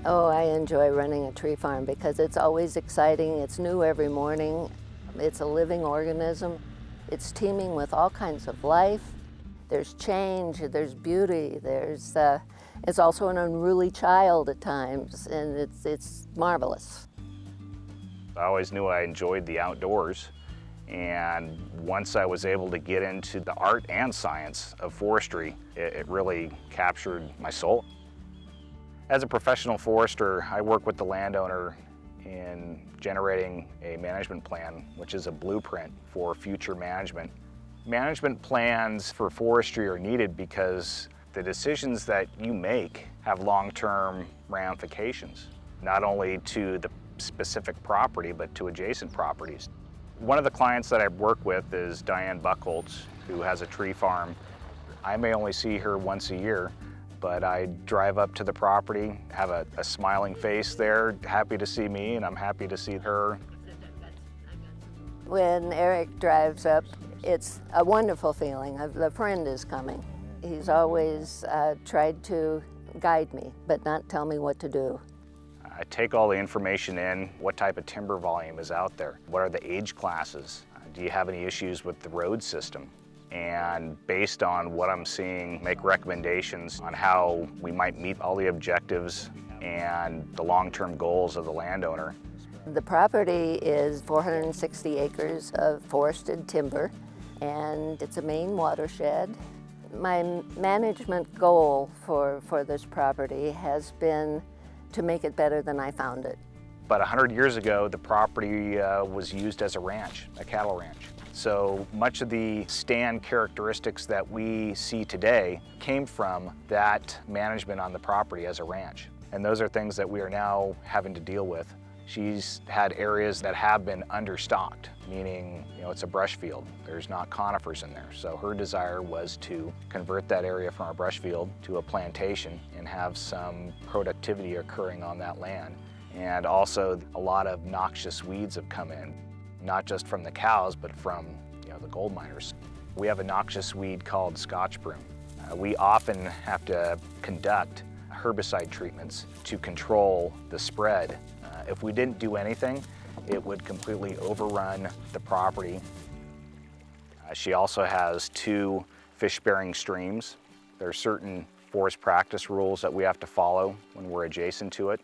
Oh, I enjoy running a tree farm because it's always exciting. It's new every morning. It's a living organism. It's teeming with all kinds of life. There's change, there's beauty, it's also an unruly child at times, and it's marvelous. I always knew I enjoyed the outdoors, and once I was able to get into the art and science of forestry, it really captured my soul. As a professional forester, I work with the landowner in generating a management plan, which is a blueprint for future management. Management plans for forestry are needed because the decisions that you make have long-term ramifications, not only to the specific property, but to adjacent properties. One of the clients that I work with is Diane Buchholz, who has a tree farm. I may only see her once a year, but I drive up to the property, have a smiling face there, happy to see me, and I'm happy to see her. When Eric drives up, it's a wonderful feeling. The friend is coming. He's always tried to guide me, but not tell me what to do. I take all the information in, what type of timber volume is out there, what are the age classes, do you have any issues with the road system? And based on what I'm seeing, make recommendations on how we might meet all the objectives and the long-term goals of the landowner. The property is 460 acres of forested timber, and it's a main watershed. My management goal for this property has been to make it better than I found it. About 100 years ago, the property was used as a ranch, a cattle ranch. So much of the stand characteristics that we see today came from that management on the property as a ranch. And those are things that we are now having to deal with. She's had areas that have been understocked, meaning it's a brush field. There's not conifers in there. So her desire was to convert that area from a brush field to a plantation and have some productivity occurring on that land. And also a lot of noxious weeds have come in, not just from the cows, but from the gold miners. We have a noxious weed called Scotch broom. We often have to conduct herbicide treatments to control the spread. If we didn't do anything, it would completely overrun the property. She also has 2 fish-bearing streams. There are certain forest practice rules that we have to follow when we're adjacent to it.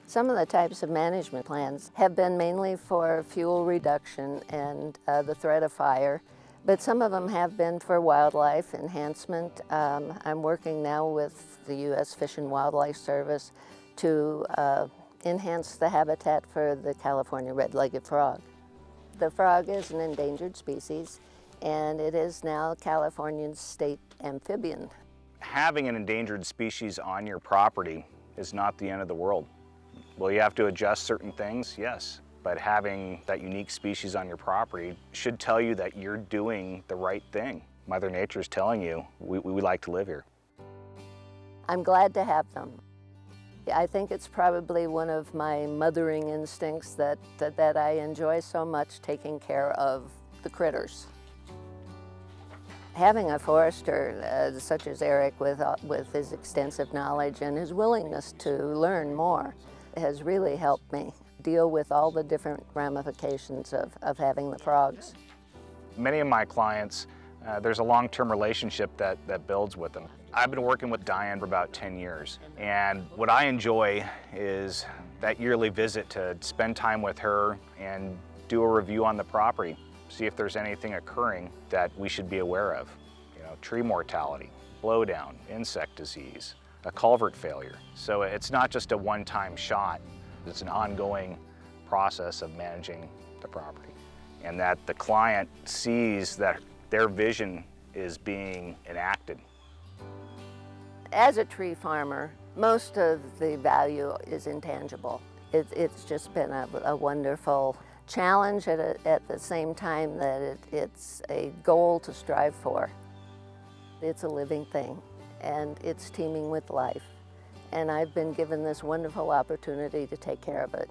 Some of the types of management plans have been mainly for fuel reduction and the threat of fire, but some of them have been for wildlife enhancement. I'm working now with the U.S. Fish and Wildlife Service to enhance the habitat for the California red-legged frog. The frog is an endangered species, and it is now California's state amphibian. Having an endangered species on your property is not the end of the world. Will you have to adjust certain things? Yes. But having that unique species on your property should tell you that you're doing the right thing. Mother Nature's telling you, we like to live here. I'm glad to have them. I think it's probably one of my mothering instincts that I enjoy so much, taking care of the critters. Having a forester such as Eric with his extensive knowledge and his willingness to learn more has really helped me deal with all the different ramifications of having the frogs. Many of my clients, there's a long-term relationship that builds with them. I've been working with Diane for about 10 years, and what I enjoy is that yearly visit to spend time with her and do a review on the property, see if there's anything occurring that we should be aware of. Tree mortality, blowdown, insect disease, a culvert failure. So it's not just a one-time shot, it's an ongoing process of managing the property. And that the client sees that their vision is being enacted. As a tree farmer, most of the value is intangible. It's just been a wonderful challenge at the same time that it's a goal to strive for. It's a living thing, and it's teeming with life. And I've been given this wonderful opportunity to take care of it.